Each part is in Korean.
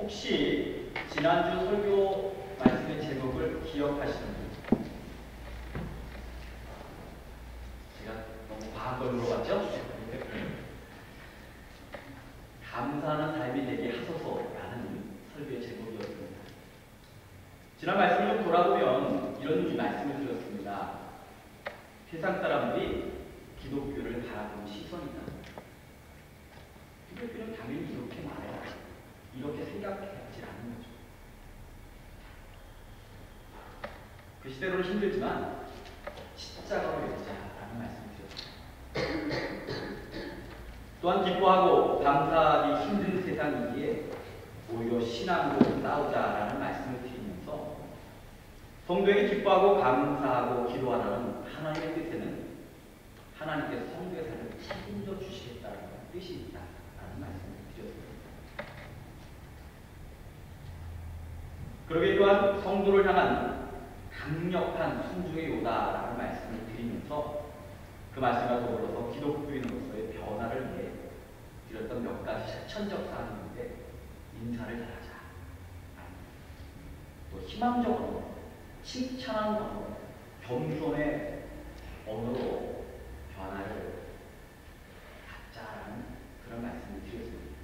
혹시 지난주 설교 말씀의 제목을 기억하시는 분? 제가 너무 과한 걸 물어봤죠? 감사하는 삶이 되게 하소서라는 설교의 제목이었습니다. 지난 말씀을 좀 돌아보면 이런 말씀을 드렸습니다. 세상 사람들이 기독교를 바라보는 시선이다. 기독교는 당연히 이렇게 말해야 이렇게 생각하지 않는 거죠. 그 시대로는 힘들지만 십자가로 열자라는 말씀을 드렸습니다. 또한 기뻐하고 감사하기 힘든 세상이기에 오히려 신앙으로 싸우자라는 말씀을 드리면서 성도에게 기뻐하고 감사하고 기도하라는 하나님의 뜻에는 하나님께서 성도의 삶을 책임져 주시겠다는 뜻이 있다라는 말씀을 드렸습니다. 그러게 또한 성도를 향한 강력한 순종의 요다라는 말씀을 드리면서 그 말씀과 더불어서 기독교인으로서의 변화를 위해 드렸던 몇 가지 실천적 사항인데 인사를 잘하자, 또 희망적 언어, 칭찬하는 언어, 겸손의 언어로 변화를 갖자라는 그런 말씀을 드렸습니다.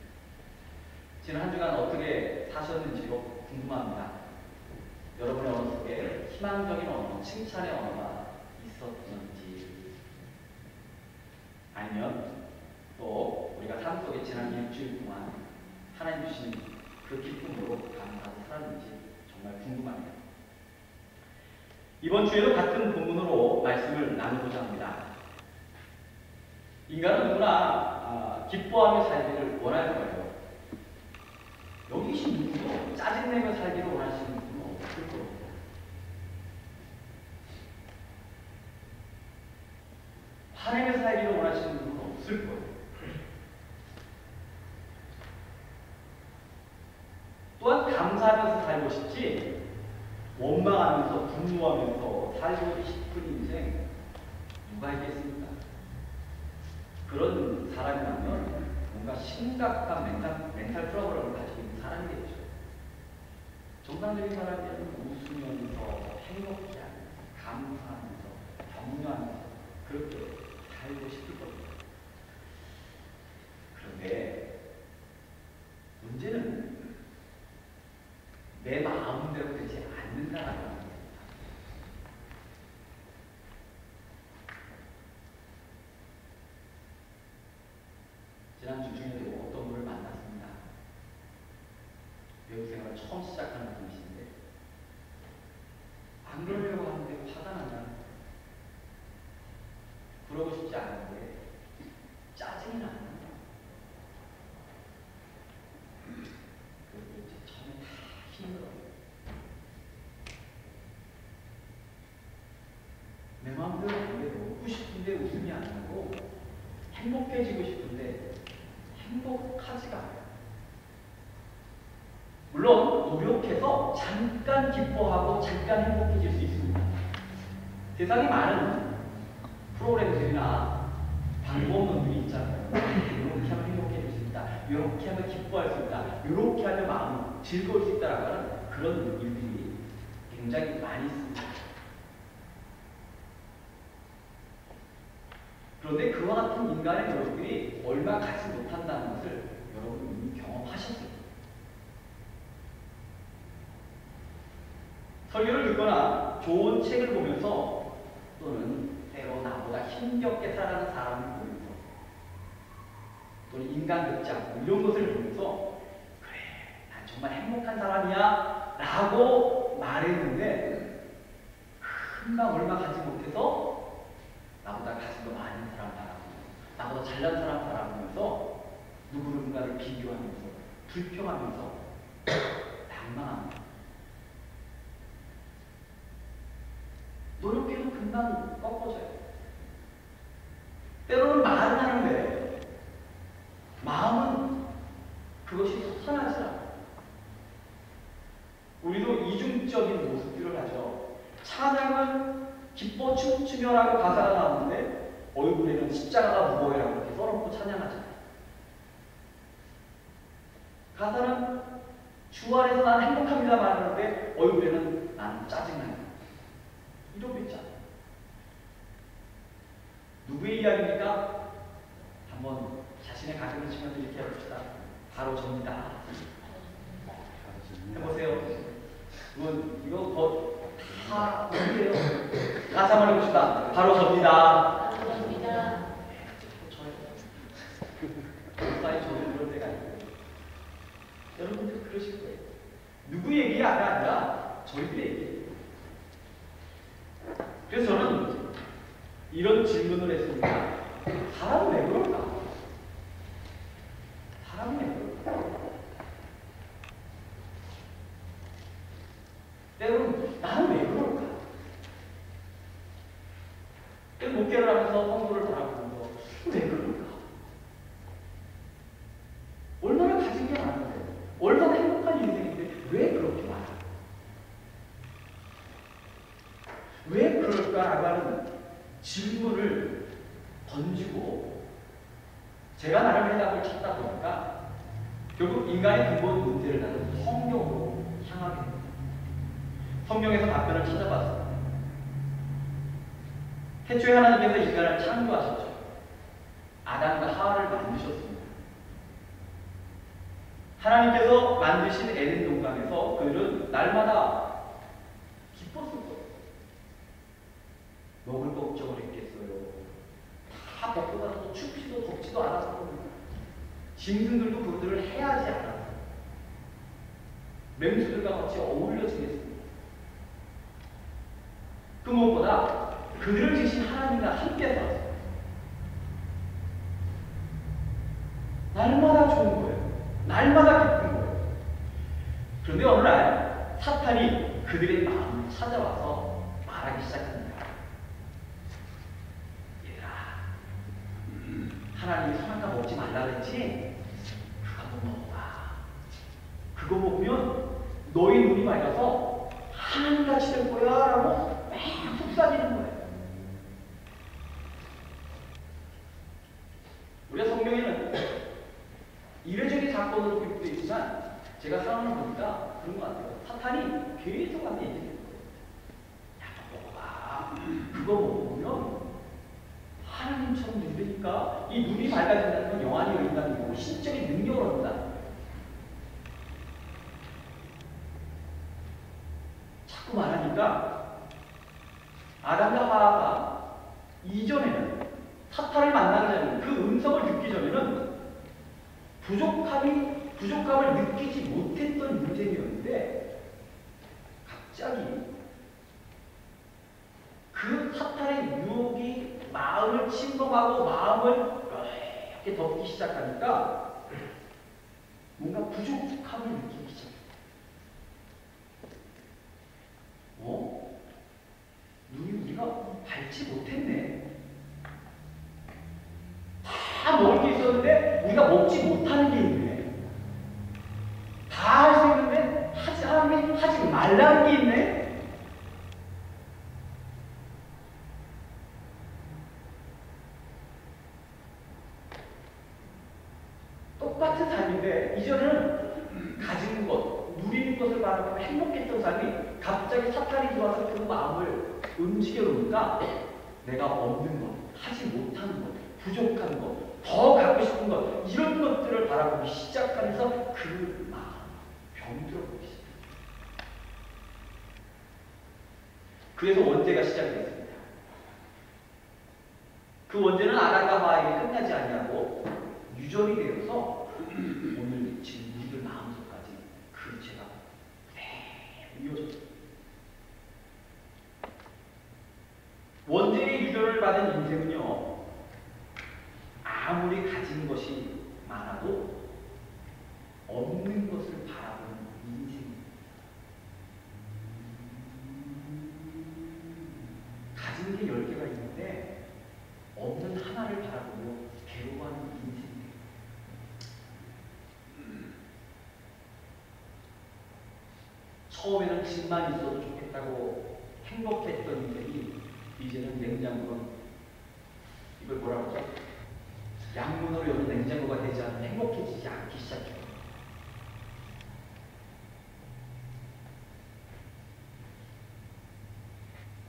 지난 한 주간 어떻게 사셨는지도 궁금합니다. 여러분의 언어 속에 희망적인 언어, 칭찬의 언어가 있었는지, 아니면 또 우리가 삶 속에 지난 일주일 동안 하나님 주신 그 기쁨으로 감사하고 살았는지 정말 궁금합니다. 이번 주에도 같은 본문으로 말씀을 나누고자 합니다. 인간은 누구나 기뻐하며 살기를 원할 거예요. 여기 계신 누구도 짜증내며 살기를 원하시는 분은 없을 겁니다. 화내며 살기를 원하시는 분은 없을 거예요. 또한 감사하면서 살고 싶지 원망하면서 분노하면서 살고 싶은 인생 누가 있겠습니까? 그런 사람이라면 뭔가 심각한 멘탈 트러블을 가지고 있는 사람이겠죠. 정상적인 사람들은 웃으면서 행복해하면서 감사하면서 격려하면서 그렇게 살고 싶을 겁니다. 그런데 문제는 내 마음대로 되지 않는 사람이라는 겁니다. 지난주 중에도 어떤 분을 만났습니다. 외국 생활을 처음 시작하는 분이신데 안 그러려고 하는데 화가 난다. 그러고 싶지 않은데 짜증이 나는 거예요. 그리고 이제 처음에 다 힘들어요. 내 마음대로 하는데 웃고 싶은데 웃음이 안 나고 행복해지고 싶은데 행복하지가 않아요. 물론 노력해서 잠깐 기뻐하고 잠깐 행복해질 수 있습니다. 세상에 많은 프로그램들이나 방법론들이 있잖아요. 이렇게 하면 행복해질 수 있다. 이렇게 하면 기뻐할 수 있다. 이렇게 하면 마음 즐거울 수 있다라는 그런 일들이 굉장히 많이 있습니다. 그런데 그와 같은 인간의 노력들이 얼마 가지 못한다는 것을 여러분 이미 경험하셨습니다. 설교를 듣거나 좋은 책을 보면서 또는 때로 나보다 힘겹게 살아가는 사람을 보면서 또는 인간극장 이런 것을 보면서 그래 난 정말 행복한 사람이야 라고 말했는데 금방 얼마 가지 못해서 나보다 가진 거 많은 사람 바라보면서 나보다 잘난 사람 바라보면서 누군가를 비교하면서 불평하면서 낭만합니다. 노력해도 금방 꺾어져요. 때로는 말은 하는데 마음은 그것이 솟아나지 않아요. 우리도 이중적인 모습들을 하죠. 찬양은 기뻐 춤추며라고 가사가 나오는데 얼굴에는 십자가가 무거워라고 이렇게 써놓고 찬양하잖아요. 가사는 한번 자신의 가슴을 치면서 이렇게 해봅시다. 바로 접니다. 해보세요. 이거 다 어디예요? 다시 한번 해봅시다. 바로 접니다. 사이 저는 그럴 때가 있고 여러분도 그러실 거예요. 누구 얘기가 아니라 저희들의 얘기예요. 그래서 저는 이런 질문을 했습니다. 사람은 왜 그럴까? 사람은 왜 그럴까? 때로는 나는 왜 그럴까? 때로는 목회를 하면서 성도를 바라보면서 왜 그럴까? 얼마나 가진 게 많은데, 얼마나 행복한 인생인데 왜 그렇게 많아? 왜 그럴까라고 하는 질문을 던지고 제가 나름 해답을 찾다 보니까 결국 인간의 근본 문제를 나는 성경으로 향하게 됩니다. 성경에서 답변을 찾아봤습니다. 태초에 하나님께서 인간을 창조하셨죠. 아담과 하와를 만드셨습니다. 하나님께서 만드신 에덴 동산에서 그들은 날마다 기뻤을 거예요. 먹을 걱정을 했겠어요. 다 먹고 나서 춥지도 덥지도 않았고 짐승들도 그들을 해하지 않았어요. 맹수들과 같이 어울려 지냈습니다. 그 무엇보다 그들을 지신 하나님과 함께 살았어요. 날마다 좋은 거예요. 날마다 기쁜 거예요. 그런데 어느 날 사탄이 그들의 마음을 찾아와서 말하기 시작합니다. 얘들아, 하나님이 선악과 먹지 말라 그랬지? 그거 한번 먹어봐. 그거 먹으면 너희 눈이 밝아서 하나님같이 될 거야 라고 막 속삭이는 거예요. 우리가 성경에는 이례적인 사건으로 기록되어 있지만 제가 상황을 보니까 그런 것 같아요. 사탄이 계속 한테 얘기해요. 야, 먹어봐. 그거 먹으면 하나님처럼 된다니까. 이 눈이 밝아진다는 건 영안이 열린다는 거고 신적인 능력을 얻는다. 자꾸 말하니까 아담과 하와가 이전에는 사탄을 만나기 전에 그 음성을 듣기 전에는 부족함을 느끼지 못했던 인생이었는데 갑자기 그 사탄의 유혹이 마음을 침범하고 마음을 이렇게 덮기 시작하니까 뭔가 부족함을 느끼기 시작해요. 눈이 우리가 밟지 못했네. 다 먹을 게 있었는데 우리가 먹지 못하는 게 있네. 다 할 수 있는데 하나님이 하지 말라는 게 있네. 똑같은 삶인데 이전에는 가진 것, 누리는 것을 바라보며 행복했던 삶이 갑자기 사탄이 들어와서 그 마음을 움직여 놓으니까 내가 없는 것, 하지 못하는 것, 부족한 것, 더 갖고 싶은 것, 이런 것들을 바라보기 시작하면서 그 마음 병들어 보기 시작합니다. 그래서 원죄가 시작됐습니다. 그 원죄는 아담과 하와에게 끝나지 아니하고 유전이 되어서 오늘 지금 우리들 마음속까지 그 죄가 이어졌습니다. 원죄의 유전을 받은 인생은요, 아무리 가진 것이 많아도 없는 것을 바라보는 인생입니다. 가진 게 10개가 있는데 없는 하나를 바라보고 괴로워하는 인생입니다. 처음에는 집만 있어도 좋겠다고 행복했던 인생이 이제는 냉장고는 이걸 뭐라고 하죠? 양문으로 여는 냉장고가 되지 않으면 행복해지지 않기 시작해요.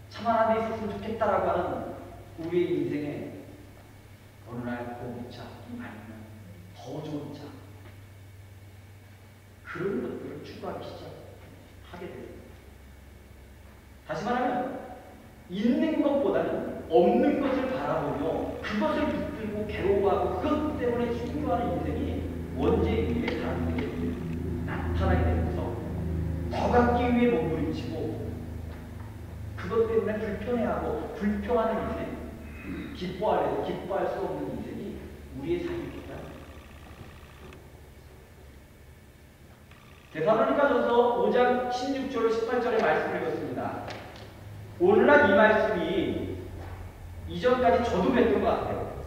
참 하나 데 있었으면 좋겠다라고 하는 우리의 인생에 어느 날 봄, 차, 아니면 더 좋은 차, 그런 것들을 추구하기 시작하게 됩니다. 다시 말하면 있는 것보다는 없는 것을 바라보며 그것을 붙들고 괴로워하고 그것 때문에 힘들어하는 인생이 원죄인의 사람에게 나타나게 되면서 더 갖기 위해 몸부림치고 그것 때문에 불편해하고 불평하는 인생, 기뻐할 수 없는 인생이 우리의 삶입니다. 데살로니가전서 5장 16절 18절의 말씀을 읽었습니다. 오늘날 이 말씀이 이전까지 저도 뵀던 것 같아요.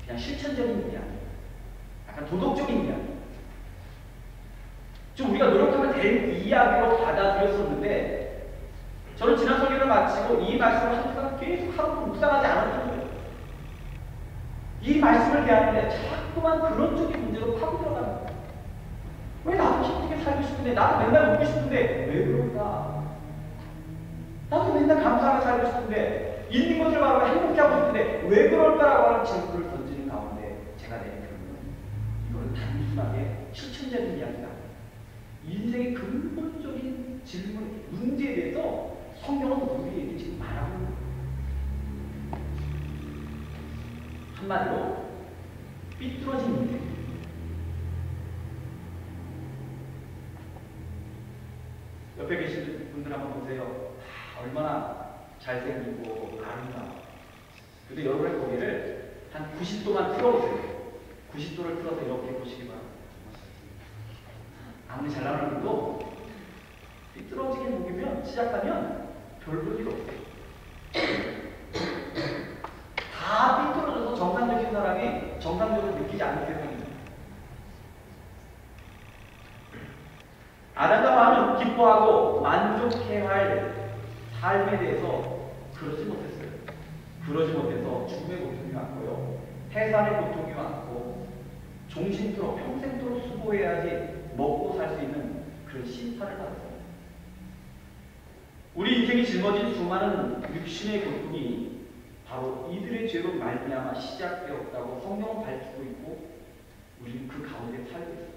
그냥 실천적인 이야기, 약간 도덕적인 이야기, 좀 우리가 노력하면 될 이야기로 받아들였었는데 저는 지난 설교를 마치고 이 말씀을 항상 계속 하루 묵상하지 않았던 거예요. 이 말씀을 대하는데 자꾸만 그런 쪽의 문제로 파고 들어가는 거예요. 왜 나도 힘들게 살고 싶은데, 나도 맨날 먹고 싶은데 왜 그럴까? 나도 맨날 감사하게 살고 싶은데, 있는 것을 바라보고 행복해하고 싶은데 왜 그럴까라고 하는 질문을 던지는 가운데 제가 내린 결론은 이거는 단순하게 실천적인 이야기가 아니에요. 인생의 근본적인 질문, 문제에 대해서 성경은 우리에게 지금 말하고 있는 거예요. 한마디로 삐뚤어진 인생. 옆에 계신 분들 한번 보세요. 얼마나 잘생기고 아름다워. 근데 여러분의 고개를 한 90도만 틀어보세요. 90도를 틀어서 이렇게 보시기 바랍니다. 아무리 잘 나오는 분도 삐뚤어지게 보기면 시작하면 별 볼 일 없어요. 다 삐뚤어져서 정상적인 사람이 정상적으로 느끼지 않는 세상입니다. 아름다워 하면 기뻐하고 만족해야 할 삶에 대해서 그러지 못했어요. 그러지 못해서 죽음의 고통이 왔고요. 해산의 고통이 왔고 종신토록 평생토록 수고해야지 먹고 살 수 있는 그런 심판을 받았어요. 우리 인생이 짊어진 수많은 육신의 고통이 바로 이들의 죄로 말미암아 시작되었다고 성경은 밝히고 있고 우리는 그 가운데 살고 있어요.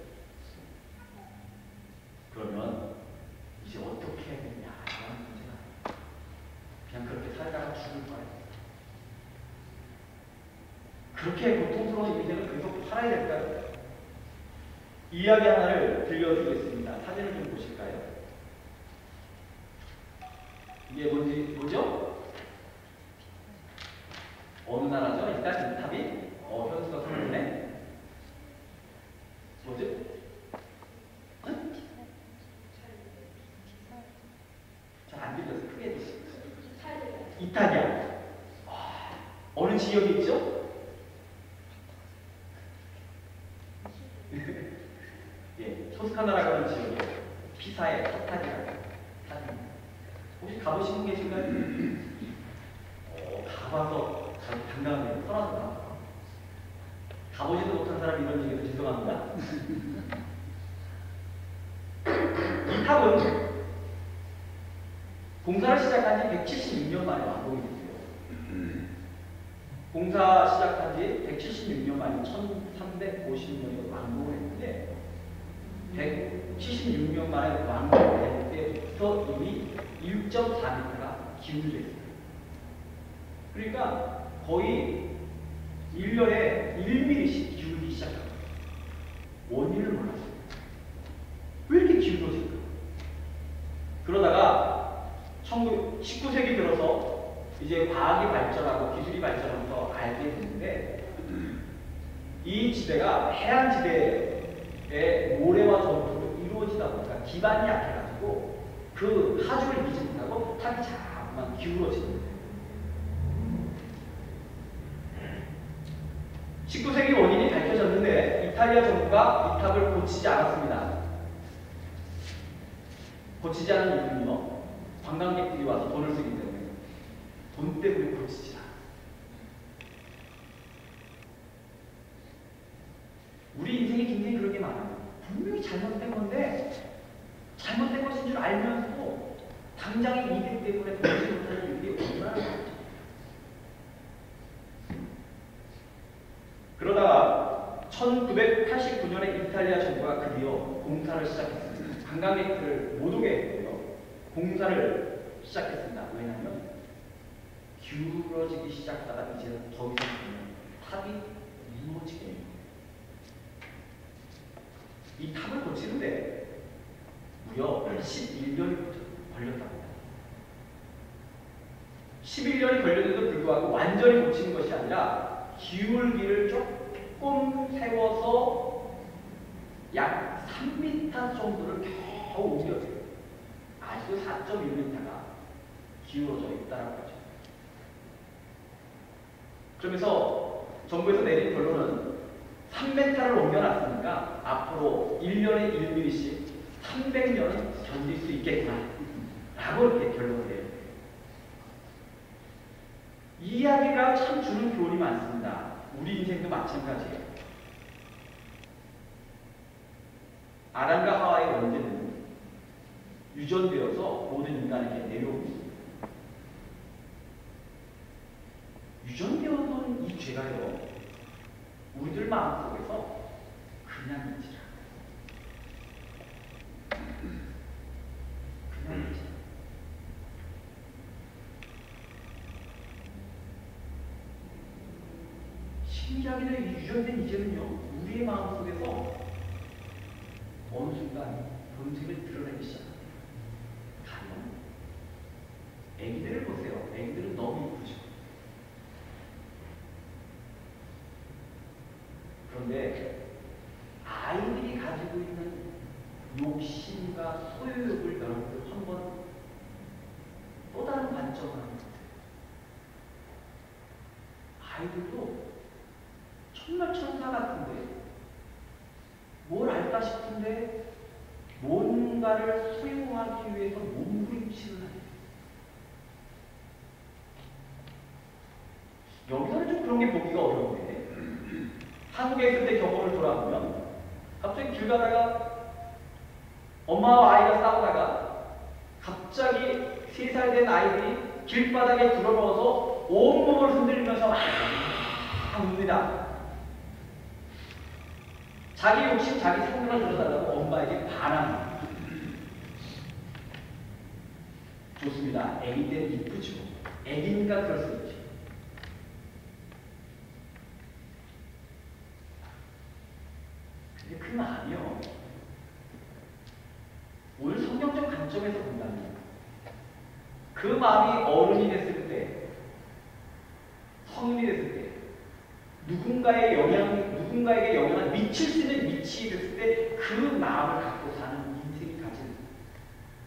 그러면 이제 어떻게 해야 되냐라는 문제가 그냥 그렇게 살다가 죽을 거예요. 그렇게 고통스러운 인생을 계속 살아야 될까요? 이야기 하나를 들려드리겠습니다. 사진을 좀 보실까요? 이게 뭐죠? 어느 나라죠? 일단 이탑이 현수가 설명해. 뭐죠? 잘 안 들려서 크게 해주세요. 이탈리아. 어느 지역이 있죠? 예, 토스카나라고 하는 지역이에요. 피사의 카타리아라고 사진. 혹시 가보신 분 계신가요? 가봐서 당당하네요. 떠나서 가보지도 못한 사람이 이런 얘기도 죄송합니다. 이 탑은 공사를 시작한 지 176년 만에 완공이 됐어요. 공사 시작한 지 176년 만에 1350년에 완공을 했는데 176년 만에 완공될 때부터 이미 1.4m가 기울어져 있어요. 그러니까 거의 1년에 1mm씩 기울기 시작합니다. 원인을 몰랐어요. 왜 이렇게 기울어질까? 그러다가 19세기 들어서 이제 과학이 발전하고 기술이 발전하면서 알게 됐는데 이 지대가 해안지대의 모래와 전투로 이루어지다 보니까 기반이 약해가지고 그 하중을 이기지 못하고 탑이 자꾸만 기울어지는 거예요. 19세기 원인이 밝혀졌는데 이탈리아 정부가 이 탑을 고치지 않았습니다. 고치지 않은 이유는요, 관광객들이 와서 돈을 쓰기 때문에 돈 때문에 고치지 않아요. 우리 인생에 굉장히 그런 게 많아요. 분명히 잘못된 건데 잘못된 것인 줄 알면서도 당장의 이득 때문에 보지 못하는 일이 얼마나 많죠. 그러다가 1989년에 이탈리아 정부가 드디어 공사를 시작했습니다. 관광객들을 못 오게 했고요. 공사를 시작했습니다. 왜냐하면 기울어지기 시작하다가 이제는 더 이상 탑이 무너지게 이 탑을 고치는데 무려 11년이 걸렸다고 합니다. 11년이 걸렸는데도 불구하고 완전히 고치는 것이 아니라 기울기를 조금 세워서 약 3m 정도를 겨우 옮겨줘요. 아직도 4.1m가 기울어져 있다는 거죠. 그러면서 정부에서 내린 결론은 3m를 옮겨놨으니까 앞으로 1년에 1mm씩 300년은 견딜 수 있겠구나 라고 이렇게 결론을 내요. 이 이야기가 참 주는 교훈이 많습니다. 우리 인생도 마찬가지예요. 아담과 하와의 원죄는 유전되어서 모든 인간에게 내려오고 있습니다. 유전되어온 이 죄가요, 우리들 마음속에서 그냥 있지라. 그냥 있지라. 신기하게도 이 유전된 이제는요, 우리의 마음속에서 어느 순간 본색을 드러내기 시작합니다. 가령 애기들을 보세요. 애기들은 너무 이쁘죠. 그런데 아이들이 가지고 있는 욕심과 소유욕을 여러분들 한번 또 다른 관점으로 한번 보세요. 아이들도 정말 천사 같은데 뭘 알까 싶은데 뭔가를 소유하기 위해서 몸부림치는 아이들. 여기서는 좀 그런 게 보기가 어려운데 한국에 있을 때 경험을 돌아보면 갑자기 길 가다가 엄마와 아이가 싸우다가 갑자기 3살 된 아이들이 길바닥에 들어nu워서 온몸을 흔들면서 막 웁니다. 자기 욕심, 자기 생각을 들어달라고 엄마에게 반항합니다. 좋습니다. 애기 때는 이쁘죠. 애기니까 그럴 수 있죠. 근데 그 마음이요, 오늘 성경적 관점에서 본다면 그 마음이 어른이 됐을 때, 성인이 됐을 때, 누군가에게 영향을 미칠 수 있는 위치에 됐을 때 그 마음을 갖고 사는 인생이 가진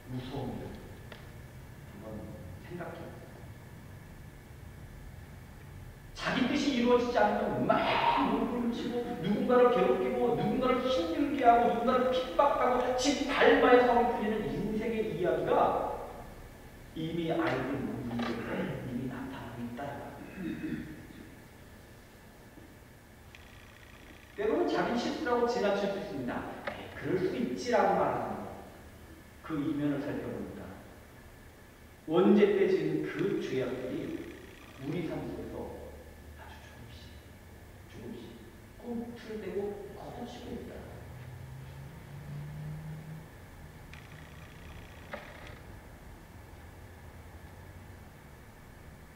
무서움을 한번 생각해요. 자기 뜻이 이루어지지 않으면 막 물을 치고 누군가를 괴롭히고 누군가를 힘들게 하고 누군가를 핍박하고 집 발바에 성을 풀리는 인생의 이야기가 이미 아이들 문제에 이미 나타나고 있다. 때로는 자기 실수라고 지나칠 수 있습니다. 그럴 수 있지라고 말하는 그 이면을 살펴보니까 원죄 때 지은 그 죄악들이 우리 삶 속에서 아주 조금씩 꿈틀대고 커지고 있다.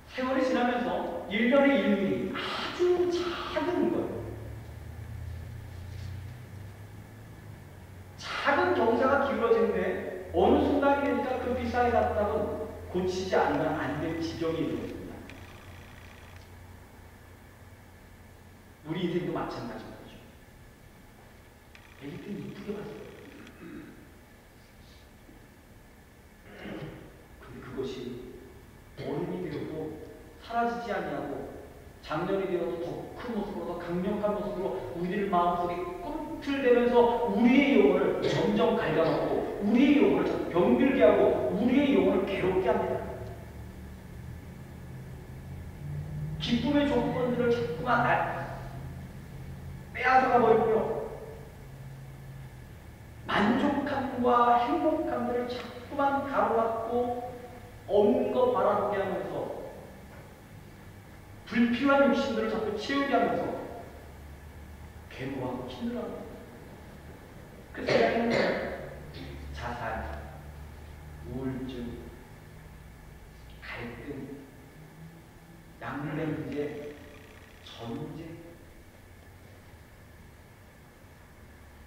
세월이 지나면서 1년에 1mm 아주 작은 거예요. 작은 경사가 기울어지는데 어느 순간이 되니까 그 비상에 닿다면 고치지 않으면 안 될 지경이 이루어집니다. 우리 인생도 마찬가지인 거죠. 애기 때 이쁘게 봤어요. 근데 그것이 어른이 되어도 사라지지 아니하고 장년이 되어도 더 큰 모습으로, 더 강력한 모습으로 우리들 마음속에 꿈틀대면서 우리의 영혼을 점점 갉아먹고 우리의 영혼을 병들게 하고 우리의 영혼을 괴롭게 합니다. 기쁨의 조건들을 자꾸만 빼앗아가 버리고요. 만족함과 행복함들을 자꾸만 가로막고 없는 거 바라보게 하면서 불필요한 욕심들을 자꾸 채우게 하면서 괴로워하고 힘들어합니다. 그 세상에는 자살, 우울증, 갈등, 양대 문제, 전쟁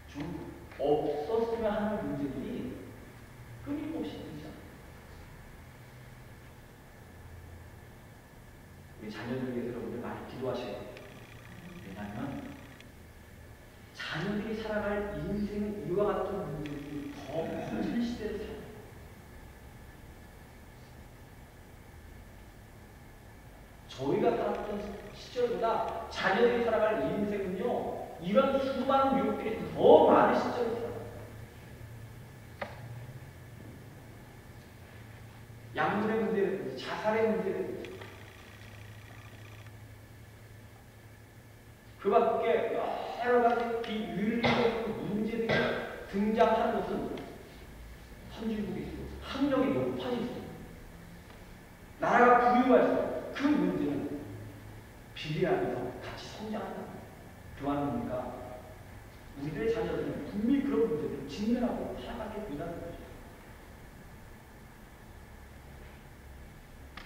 좀 없었으면 하는 문제들이 끊임없이 있잖아요. 우리 자녀들 위해서 여러분들 많이 기도하셔야 돼요. 왜냐하면 자녀들이 살아갈 인생 이와 같은 문제들이 더 커진 시대를 살아요. 저희가 살았던 시절보다 자녀들이 살아갈 인생은요, 이런 수많은 유혹들이 더 많은 시절을 살아요. 양분의 문제라든지 자살의 문제라든지 그 밖에 여러 가지 비윤리적 문제들이 등장하는 것은 선진국에서 학력이 높아질수록 나라가 부유할수록 그 문제는 비례하면서 같이 성장한다. 교환입니까? 우리들의 자녀들은 분명히 그런 문제들을 직면하고 살아가게 된다는 거죠.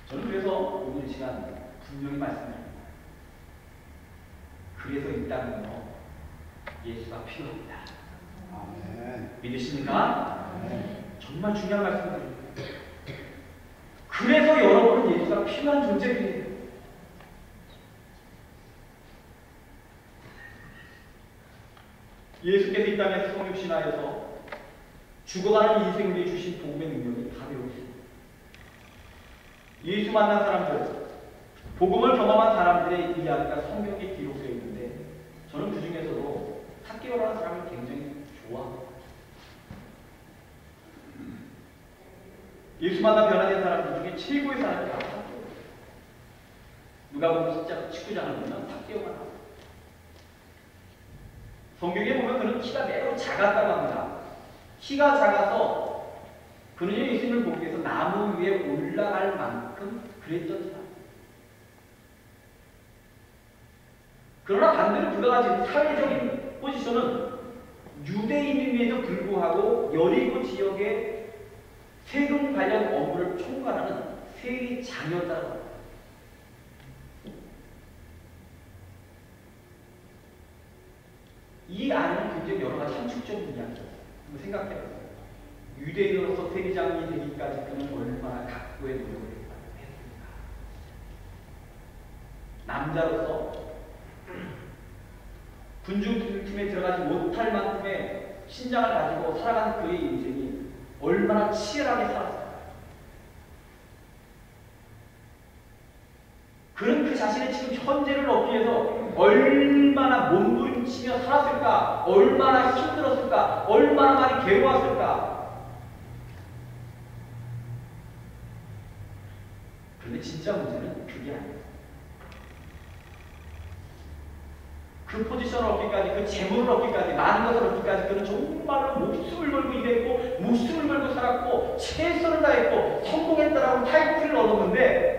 저는 그래서 오늘 시간 분명히 말씀드립니다. 그래서 이 땅은요, 예수가 필요합니다. 아멘. 믿으십니까? 아멘. 정말 중요한 말씀드립니다. 그래서 여러분은 예수가 필요한 존재들이에요. 예수께서 이 땅에서 성육신하여서 죽어가는 인생을 위해 주신 복음의 능력이 가벼우십니다. 예수 만난 사람들, 복음을 경험한 사람들의 이야기가 성경에 기록되어 있는데 저는 그 중에서도 삭개오라는 사람을 굉장히 좋아합니다. 예수 만나 변화된 사람들 중에 최고의 사람이 바로 삭개오. 누가복음 19장을 보면 삭개오가 나와요. 성경에 보면 그는 키가 매우 작았다고 합니다. 키가 작아서 그는 예수님을 보기 위해서 나무 위에 올라갈 만큼 그랬던 사람. 그러나 반대로 그가 가진 사회적인 포지션은 유대인임에도 불구하고 여리고 지역의 세금 관련 업무를 총괄하는 세리장이었다고 합니다. 이 안에는 굉장히 여러 가지 함축적인 이야기가 있어요. 한번 생각해보세요. 유대인으로서 세리장이 되기까지 그는 얼마나 각고의 노력을 했습니까? 남자로서 군중팀에 들어가지 못할 만큼의 신장을 가지고 살아가는 그의 인생이 얼마나 치열하게 살았을까? 그는 그 자신의 지금 현재를 얻기 위해서 얼마나 몸부림치며 살았을까? 얼마나 힘들었을까? 얼마나 많이 괴로웠을까? 그런데 진짜 문제는 그게 아니에요. 그 포지션을 얻기까지, 그 재물을 얻기까지, 많은 것을 얻기까지 그는 정말로 목숨을 걸고 일했고 목숨을 걸고 살았고 최선을 다했고 성공했다라고 타이틀을 얻었는데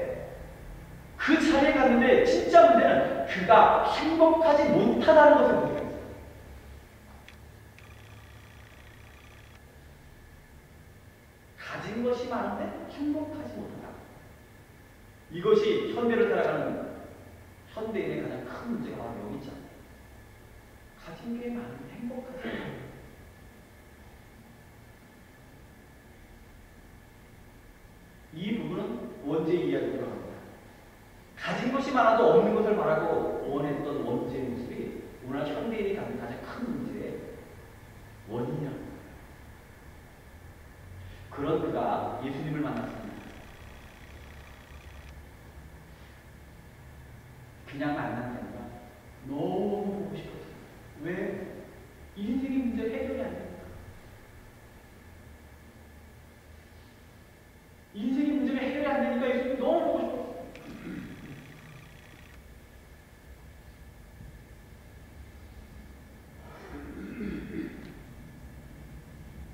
그 자리에 갔는데 진짜 문제는 그가 행복하지 못하다는 것을 문제가 있어요. 가진 것이 많은데 행복하지 못하다. 이것이 현대를 살아가는 현대인의 가장 큰 문제가 바로 여기 있잖아요. 가진 게 많은데 행복하지 않아요. 이 부분은 원죄의 이야기로 합니다. 가진 것이 많아도 없는 것을 바라고 원했던 원죄의 모습이 오늘 현대인이 갖는 가장 큰 문제의 원인이라는 거예요. 그런 그가 예수님을 만났습니다. 그냥 만난 게 아니라 너무 보고 싶었어요. 왜? 인생의 문제 해결이 안 됩니까? 인생의 문제가 해결이 안 되니까 예수님 너무 보고 싶었어요.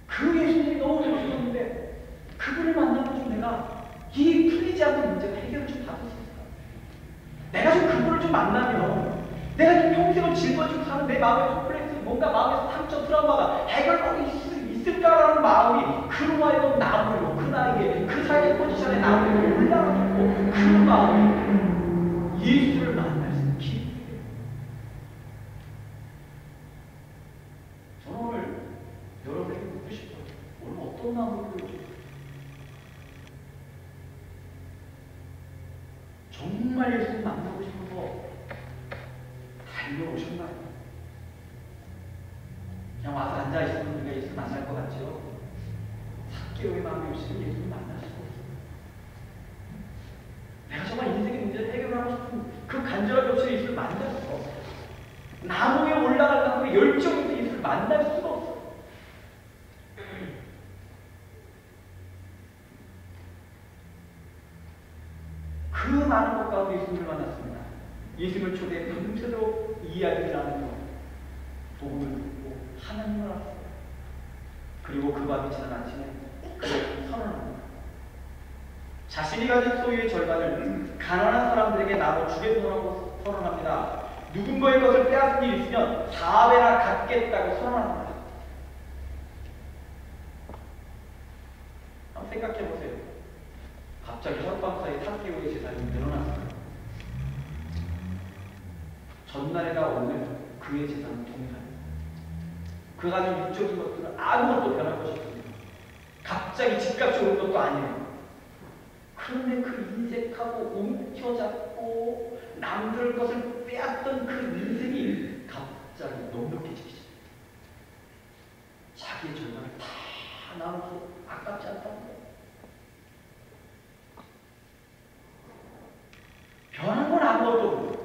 그 예수님이 너무 보고 싶었는데 그분을 만나면 좀 내가 이 풀리지 않는 문제가 해결을 좀 받을 수 있을까? 내가 좀 그분을 좀 만나면 내 마음의 콤플렉스, 뭔가 마음에서 상처, 트라우마가 해결하고 있을까라는 마음이 그로 하여금 나무로 그 나이에 그 사회의 포지션에 나무로 올라가고 그 마음이 예수를 만날 수 있는 길이 돼요. 저는 오늘 여러분에게 묻고 싶어요. 오늘 어떤 마음으로 정말 예수를 만나고 싶어서 달려오셨나요? 그냥 와서 앉아있으면 우리가 예수를 만날 것 같죠? 삭개오의 마음이 오시면 예수를 만날 수가 없어요. 내가 정말 인생의 문제를 해결하고 싶은 그 간절한 욕심에 예수를 만날 수가 없어요. 나무에 올라갈 만큼의 열정에서 예수를 만날 수가 없어요. 그 많은 것 가운데 예수님을 만났습니다. 예수님을 초대해 밤새도록 이야기를 나누며 복음을 듣고 하나님을 알았어요. 그리고 그 밤이 지난 아침에 그를 선언합니다. 자신이 가진 소유의 절반을 가난한 사람들에게 나눠 주겠노라고 선언합니다. 누군가의 것을 빼앗은 일이 있으면 4배나 갚겠다고 선언합니다. 한번 생각해 보세요. 갑자기 하룻밤 사이에 삭개오의 재산이 늘어났어요. 전날이나 오늘 그의 재산은 동일합니다. 그가 가진 육적인 것들은 아무것도 변할 것이 없습니다. 갑자기 집값이 오른 것도 아니에요. 그런데 그 인색하고 움켜잡고 남들 것을 빼앗던 그 인생이 갑자기 넉넉해지기 시작해요. 자기의 절반을 다 나눠서 아깝지 않다는 거예요. 변한 건 아무것도 없고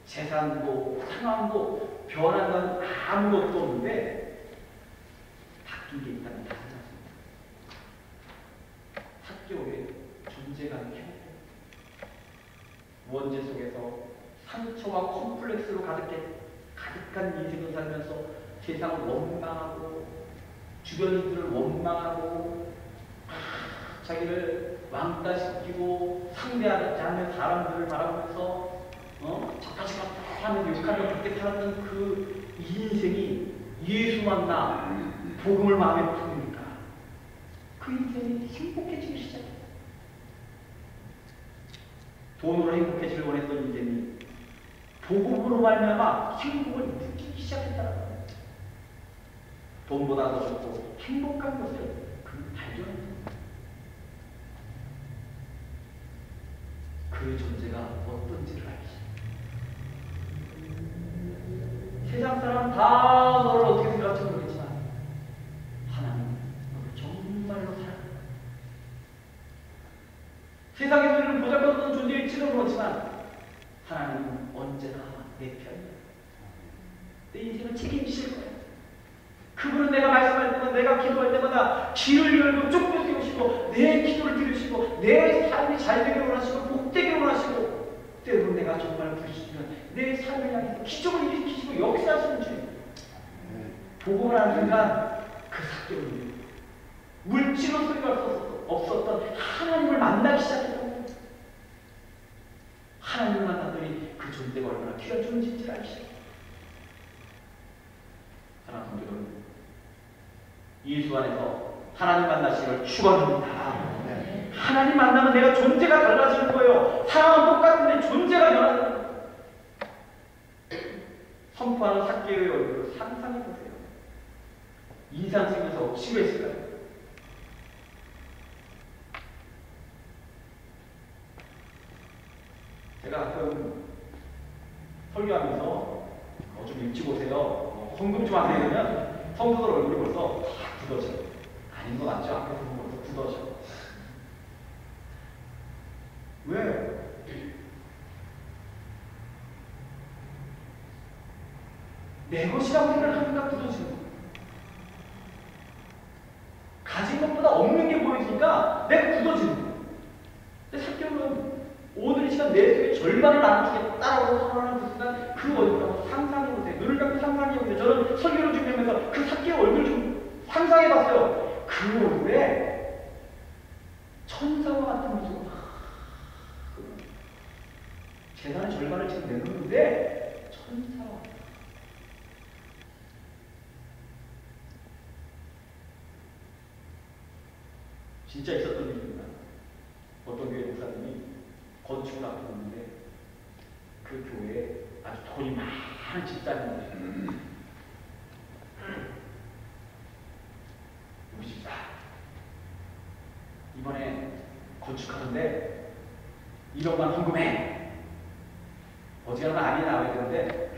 재산도 상황도 변한 건 아무것도 없는데 바뀐 게 있다면 다른 것입니다. 삭개오의 존재감이 회복돼요. 원죄 속에서 상처와 콤플렉스로 가득한 인생을 살면서 세상을 원망하고 주변인들을 원망하고 자기를 왕따시키고 상대하지 않는 사람들을 바라보면서 저까지 하는 욕하며 그렇게 살았던 그 인생이 예수 만나 복음을 마음에 품으니까 그 인생이 행복해지기 시작해요. 돈으로 행복해지길 원했던 인생이 복음으로 말미암아 행복을 느끼기 시작했다는 거예요. 돈보다 더 좋고 행복한 것을 그는 발견했습니다. 그의 존재가 어떤지를 알기 시작합니다. 세상 사람 다 너를 어떻게 생각할지 모르겠지만 하나님 너를 정말로 사랑합니다. 세상에서 우리를 보잘것없는 존재일지도 모르지만 하나님은 언제나 내 편이에요. 내 인생을 책임지실 거예요. 그분은 내가 말씀할 때마다 내가 기도할 때마다 길을 열고 쫓겨 세우시고 내 기도를 들으시고 내 삶이 잘 되기를 원하시고 복되기를 원하시고 때로는 내가 정말 부르시면 내 삶을 향해서 기적을 일으키시고 역사하시는 주님. 복음을 하는 순간 그 삭개오는 물질로 소리가 없었던 하나님을 만나기 시작했던 거예요. 하나님을 만났더니 그 존재가 얼마나 귀한 존재인지를 알기 시작해요. 사랑하는 성도 여러분, 예수 안에서 하나님 만나시기를 축원합니다. 하나님 만나면 내가 존재가 달라지는 거예요. 상황은 똑같은데 존재가 변하는 거예요. 선포하는 삭개오의 얼굴을 상상해 보세요. 인상 쓰면서 치료했을까요? 제가 가끔 설교하면서 좀 일찍 오세요. 헌금 좀 하세요. 그러면 성도들 얼굴이 벌써 다 굳어져요. 아닌 거 맞죠? 앞에서 보면 벌써 굳어져. 왜? 내 것이라고 생각하니까 굳어지는 거예요. 가진 것보다 없는 게 보이니까 내가 굳어지는 거예요. 근데 삭개오는 오늘 이 시간 내 속에 절반을 나눠주겠다라고 선언하는 그 순간 그 얼굴을 상상해보세요. 눈을 감고 상상해보세요. 저는 설교를 준비하면서 그 삭개오 얼굴을 좀 상상해봤어요. 그 얼굴에 천사와 같은 모습으로 재산의 절반을 지금 내놓는데 천사와 진짜 있었던 일입니다. 어떤 교회 목사님이 건축을 앞두고 있는데 그 교회에 아주 돈이 많은 집사님이 우리 집사 이번에 건축하는데 1억만 헌금해. 어지간하면 안이 나와야 되는데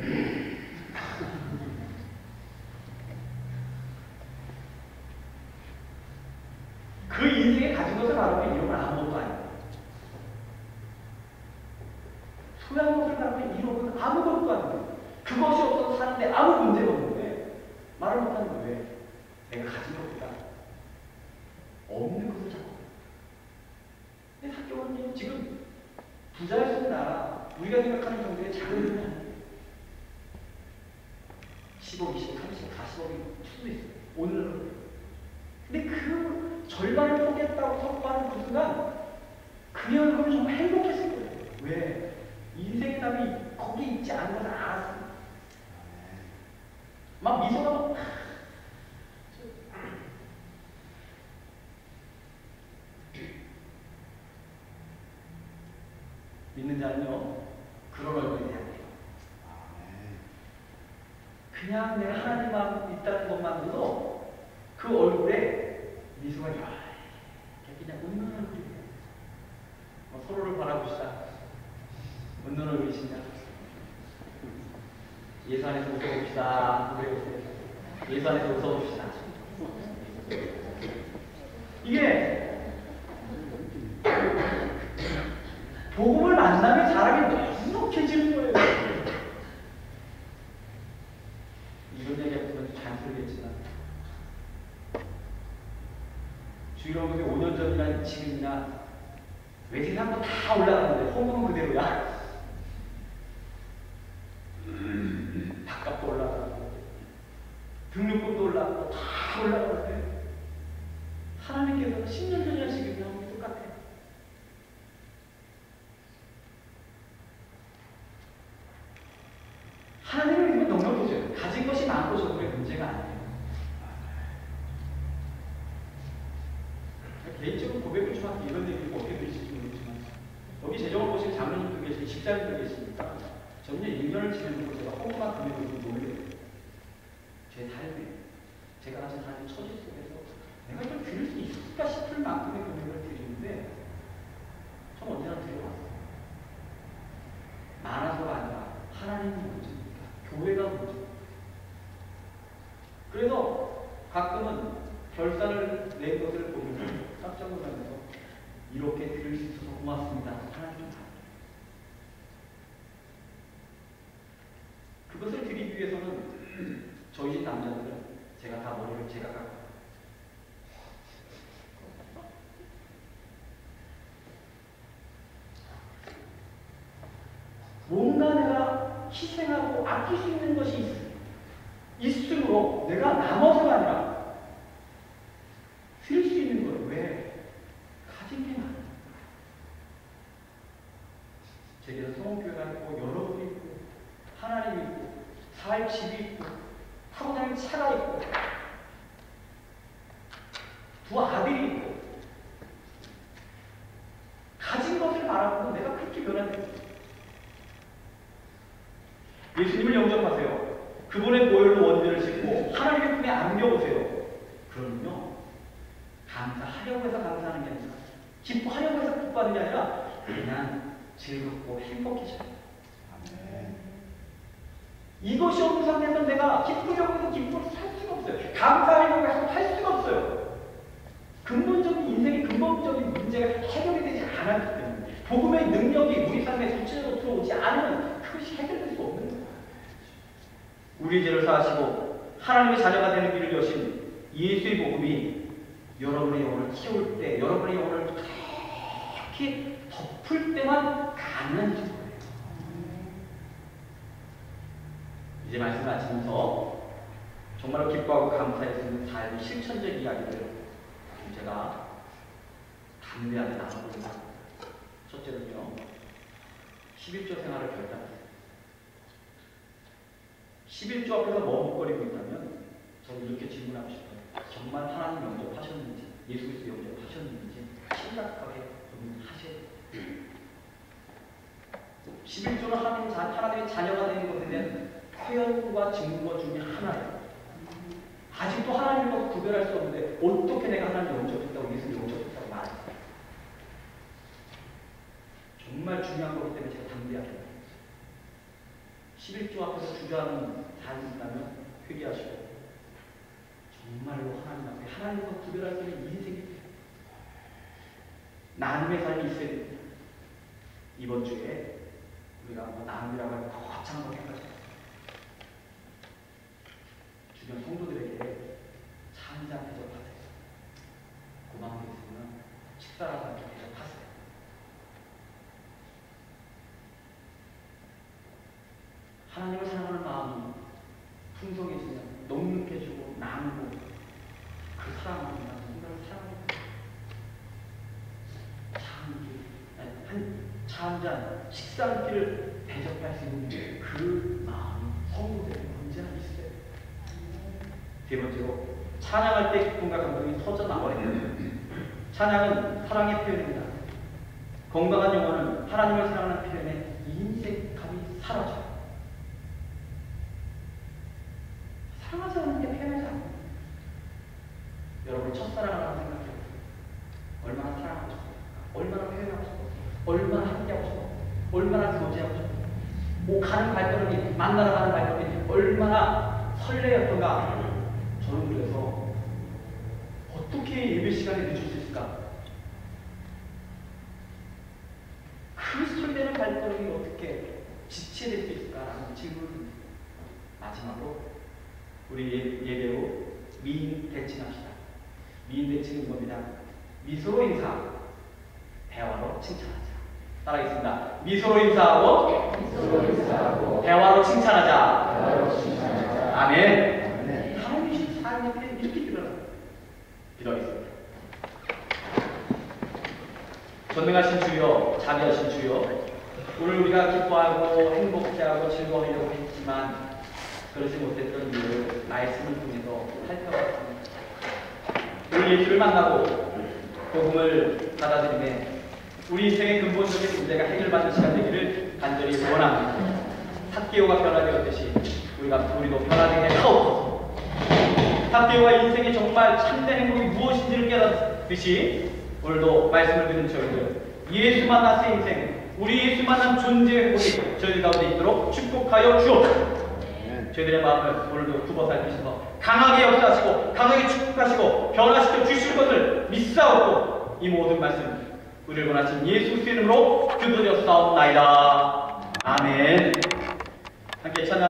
그 인생에 가진 것을 말하면 1억은 아무것도 아니에요. 소유한 것을 말하면 1억은 아무것도 아니에요. 그것이 없어서 사는데 아무 문제가 없는데 말을 못하는 거예요. 왜? 내가 가진 것보다 없는 것을 찾고. 근데 학교는 지금 부자였습니다. 우리가 생각하는 정도의 작은 돈이 아니에요. 10억, 20억, 30억, 40억이 수도 있어요. 오늘은. 근데 그 절반을 포기했다고 선포하는 그 순간 그 여러분은 정말 행복했을 거예요. 왜? 인생의 답이 거기 있지 않은 것을 알았어요. 막 미소가 막 믿는 자는요 그런 얼굴이 돼야 돼요. 그냥 내가 하나님 마음 있다는 것만으로도 그 얼굴에 미소가 이렇게 그냥 웃는 얼굴이 돼요. 서로를 바라봅시다. 웃는 얼굴이신가? 예수 안에서 웃어봅시다. 예수 안에서 웃어봅시다. 이게 복음을 만나면 사람이 넉넉해지는 거예요. 이런 얘기하면 잔소리겠지만 주일학교에 5년 전이나 지금이나 외세상도 다 올라가는데 헌금은 그대로야. 밥값도 올라가고 등록금도 올라가고 다 올라가는데 하나님께서는 10년 전이나 지금이나 똑같아요. 하나님을 믿으면 넉넉해져요. 가진 것이 많고 적음의 문제가 아니에요. 개인적으로 고백을 좀 할게요. 이런 얘기가 어떻게 될지 모르겠지만 여기 재정을 보시는 장로님도 계시고 집사님도 계시니까 저는 1년을 지내면서 제가 허무한 금액을 놀래요. 제 삶에 제가 가진 하나님 처지 속에서 내가 이걸 드릴 수 있을까 싶을 만큼의 금액을 드리는데 전 언제나 드려왔어요. 많아서가 아니라 하나님이 문제입니다. 교회가 문제입니다. 그래서 가끔은 결산을 낸 것을 보면서 깜짝 놀라면서 이렇게 드릴 수 있어서 고맙습니다. 하나님 그것을 드리기 위해서는 저희 집 남자들은 제가 다 머리를 제가 깎고 뭔가 내가 희생하고 아낄 수 있는 것이 있으므로 내가 남아서가 아니라 쓸 수 있는 거예요. 왜? 가진 게 많아요. 제게는 성교회가 있고 여러분이 있고 하나님이 있고 살 집이 있고 타고 다니는 차가 있고 두 아들이 있고 가진 것을 말하고는 내가 그렇게 변한다. 예수님을 영접하세요. 그분의 보혈로 원죄를 씻고 하나님의 품에 안겨보세요. 그러면요 감사하려고 해서 감사하는 게 아니라 기뻐하려고 해서 기뻐하는 게 아니라 그냥 즐겁고 행복해져요. 아멘. 이것이 없는 상태에서 내가 기쁘려고 해서 기쁨을 살 수가 없어요. 감사하려고 해서 할 수가 없어요. 근본적인 인생의 근본적인 문제가 해결이 되지 않았기 때문에 복음의 능력이 우리 삶에 구체적으로 들어오지 않으면 그것이 해결될 수 없는 거예요. 우리 죄를 사하시고 하나님의 자녀가 되는 길을 여신 예수의 복음이 여러분의 영혼을 키울 때, 여러분의 영혼을 특히 덮을 때만 가능한 거예요. 이제 말씀을 마치면서 정말로 기뻐하고 감사할 수 있는 삶의 실천적 이야기를 제가 담대하게 나눠보려고 합니다. 첫째는요, 11조 생활을 결단하세요. 11조 앞에서 머뭇거리고 있다면 저는 이렇게 질문하고 싶어요. 정말 하나님 영접하셨는지? 예수 그리스도 영접하셨는지 심각하게 고민하셔야 돼요. 11조는 하나님의 자녀가 되는 것에 대한 표현과 증거 중에 하나예요. 아직도 하나님과 구별할 수 없는데 어떻게 내가 하나님을 영접했다고 예수를 영접했다고 말해요. 정말 중요한 거기 때문에 제가 담대하게 말해요. 11조 앞에서 주저하는 사람이 있다면 회개하시고 정말로 하나님 앞에 하나님과 구별할 수 있는 인생이 돼요. 나눔의 삶이 있어야 됩니다. 이번 주에 우리가 나눔이라고 하면 거창한 걸 해가지고 주변 성도들에게 차 한 잔 대접하세요. 고마운 게 있으면 식사라도 함께 대접하세요. 하나님을 사랑하는 마음이 풍성해지면 넉넉해지고 나누고 그 사랑으로 누군가를 사랑합니다. 차 한 잔, 식사 한 끼를 대접할 수 있는 그 마음이 성도들에게 언제나 있어요. 세 번째로 찬양할 때 기쁨과 감동이 터져 나와야 돼요. 찬양은 사랑의 표현입니다. 건강한 영혼은 하나님을 사랑하는 표현에 인색함이 사라져요. 사랑하지 않는 게 표현하지 않아요. 여러분이 첫사랑을 생각해요. 얼마나 사랑하고 싶어요? 얼마나 표현하고 싶어요? 얼마나 함께하고 싶어요? 얼마나 교제하고 싶어요? 뭐 가는 발걸음이, 만나러 가는 발걸음이 얼마나 설레였던가. 저는 그래서 어떻게 예배 시간에 늦을 수 있을까? 그 설레는 발걸음이 어떻게 지체될 수 있을까라는 질문을 듭니다. 마지막으로 우리 예배 후 미인 대칭합시다. 미인 대칭은 뭡니다? 미소로 인사, 대화로 칭찬하자. 따라하겠습니다. 미소로 인사하고, 대화로 칭찬하자. 아멘. 하나님이 주신 삶의 편이 이렇게 일어나요. 기도하겠습니다. 전능하신 주여, 자비하신 주여, 오늘 우리가 기뻐하고 행복해하고 즐거워하려고 했지만 그러지 못했던 이유를 말씀을 통해서 살펴봤습니다. 우리 예수를 만나고 복음을 받아들이며 우리 인생의 근본적인 문제가 해결받는 시간 되기를 간절히 원합니다. 삭개오가 변화되었듯이 우리도 변화되게 하옵소서. 삭개오가 인생의 정말 참된 행복이 무엇인지를 깨닫듯이 오늘도 말씀을 듣는 저희들 예수 만났의 인생, 우리 예수 만난 존재의 행복이 저희 가운데 있도록 축복하여 주옵소서. 저희들의 마음을 오늘도 굽어 살피셔서 강하게 역사하시고 강하게 축복하시고 변화시켜 주실 것을 믿사옵고 이 모든 말씀 우리를 원하신 예수 그리스도의 이름으로 기도드렸사옵나이다. 아멘. 함께 찬양.